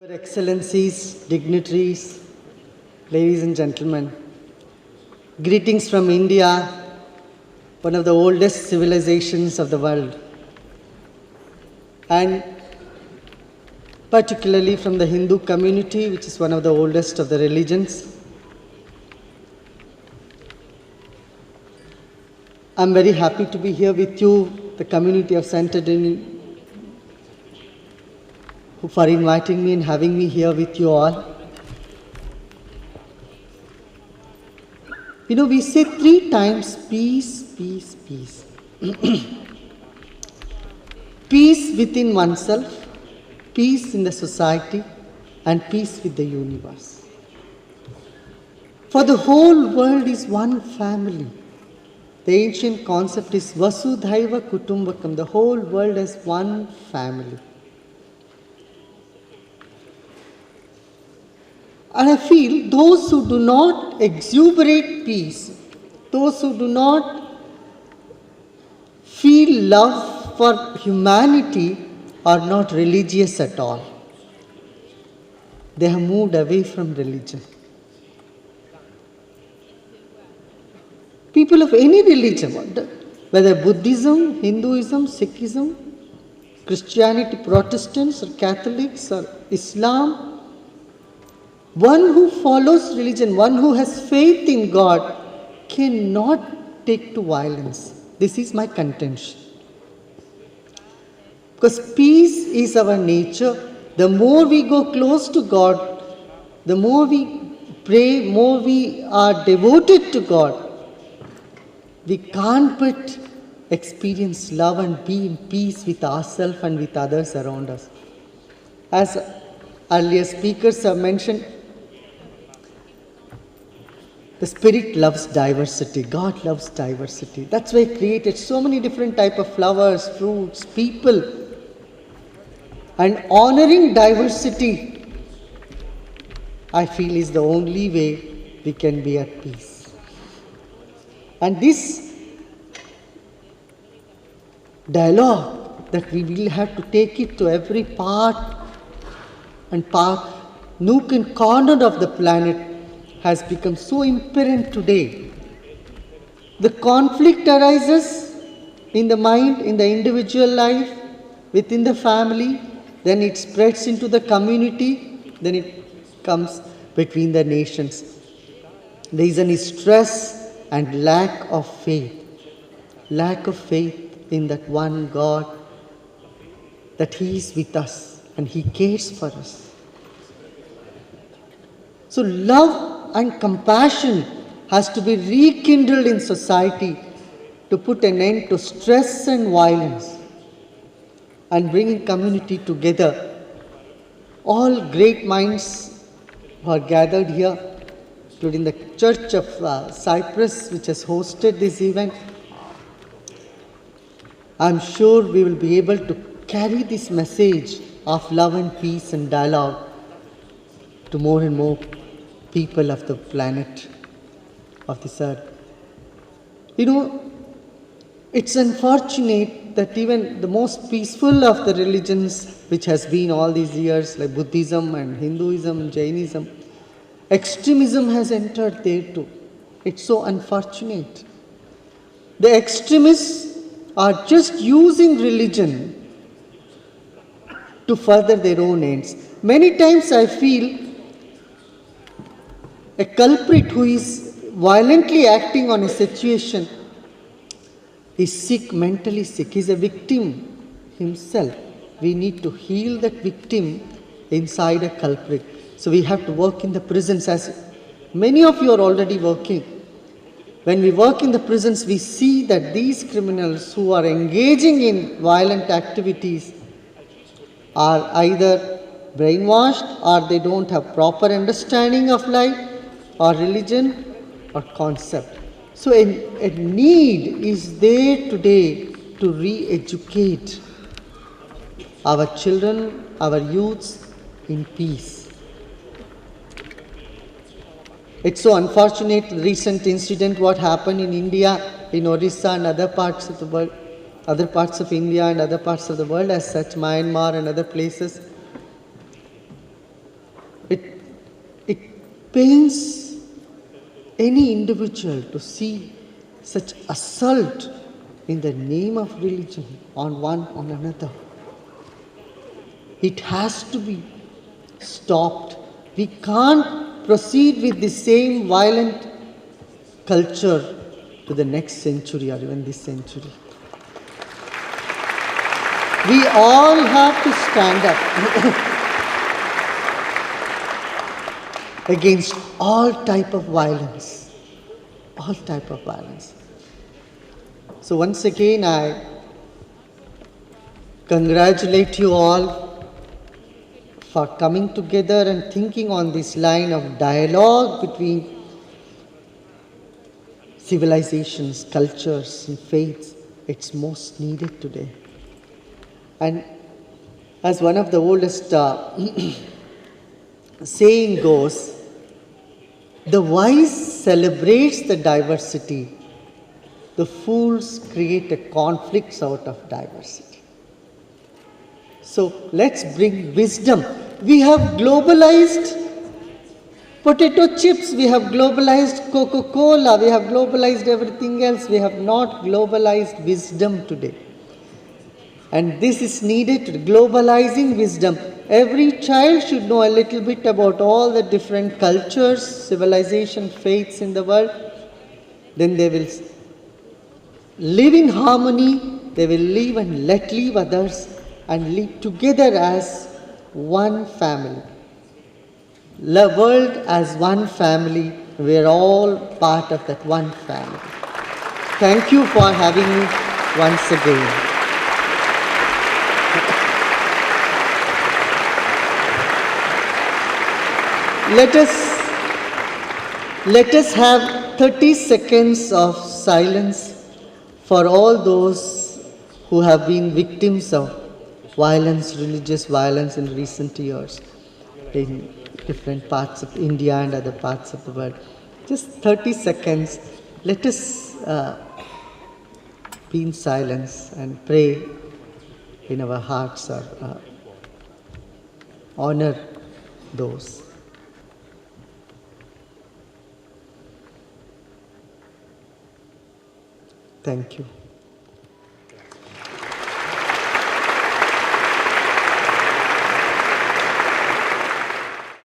Your Excellencies, dignitaries, ladies and gentlemen, greetings from India, one of the oldest civilizations of the world, and particularly from the Hindu community, which is one of the oldest of the religions. I'm very happy to be here with you, the community of Santorini, for inviting me and having me here with you all. You know, we say 3 times peace, peace, peace. Peace within oneself, peace in the society, and peace with the universe. For the whole world is one family. The ancient concept is Vasudhaiva Kutumbakam. The whole world is one family. And I feel those who do not exuberate peace, those who do not feel love for humanity are not religious at all. They have moved away from religion. People of any religion, whether Buddhism, Hinduism, Sikhism, Christianity, Protestants, or Catholics, or Islam, one who follows religion, one who has faith in God, cannot take to violence. This is my contention. Because peace is our nature. The more we go close to God, the more we pray, more we are devoted to God, we can't but experience love and be in peace with ourselves and with others around us. As earlier speakers have mentioned, the Spirit loves diversity. God loves diversity. That's why He created so many different types of flowers, fruits, people. And honoring diversity, I feel, is the only way we can be at peace. And this dialogue that we will have to take it to every part and park, nook and corner of the planet has become so apparent today. The conflict arises in the mind, in the individual life, within the family, then it spreads into the community, then it comes between the nations. The reason is stress and lack of faith. Lack of faith in that one God, that He is with us and He cares for us. So love and compassion has to be rekindled in society to put an end to stress and violence and bringing community together. All great minds are gathered here, including the Church of Cyprus, which has hosted this event. I'm sure we will be able to carry this message of love and peace and dialogue to more and more people of the planet, of this earth. You know, it's unfortunate that even the most peaceful of the religions, which has been all these years, like Buddhism and Hinduism and Jainism, extremism has entered there too. It's so unfortunate. The extremists are just using religion to further their own ends. Many times I feel a culprit who is violently acting on a situation is sick, mentally sick. He is a victim himself. We need to heal that victim inside a culprit. So we have to work in the prisons, as many of you are already working. When we work in the prisons, we see that these criminals who are engaging in violent activities are either brainwashed or they don't have proper understanding of life or religion or concept. So a need is there today to re-educate our children, our youths in peace. It's so unfortunate, recent incident what happened in India, in Orissa and other parts of the world, other parts of India and other parts of the world as such, Myanmar and other places. pains any individual to see such assault in the name of religion on another. It has to be stopped. We can't proceed with the same violent culture to the next century or even this century. We all have to stand up against all type of violence. All type of violence. So once again, I congratulate you all for coming together and thinking on this line of dialogue between civilizations, cultures, and faiths. It's most needed today. And as one of the oldest saying goes, the wise celebrates the diversity, the fools create a conflicts out of diversity. So let's bring wisdom. We have globalized potato chips, we have globalized Coca-Cola, we have globalized everything else. We have not globalized wisdom today. And this is needed, globalizing wisdom. Every child should know a little bit about all the different cultures, civilization, faiths in the world. Then they will live in harmony, they will live and let live others and live together as one family. The world as one family, we are all part of that one family. Thank you for having me once again. Let us have 30 seconds of silence for all those who have been victims of violence, religious violence in recent years in different parts of India and other parts of the world. Just 30 seconds. Let us be in silence and pray in our hearts or honor those. Thank you.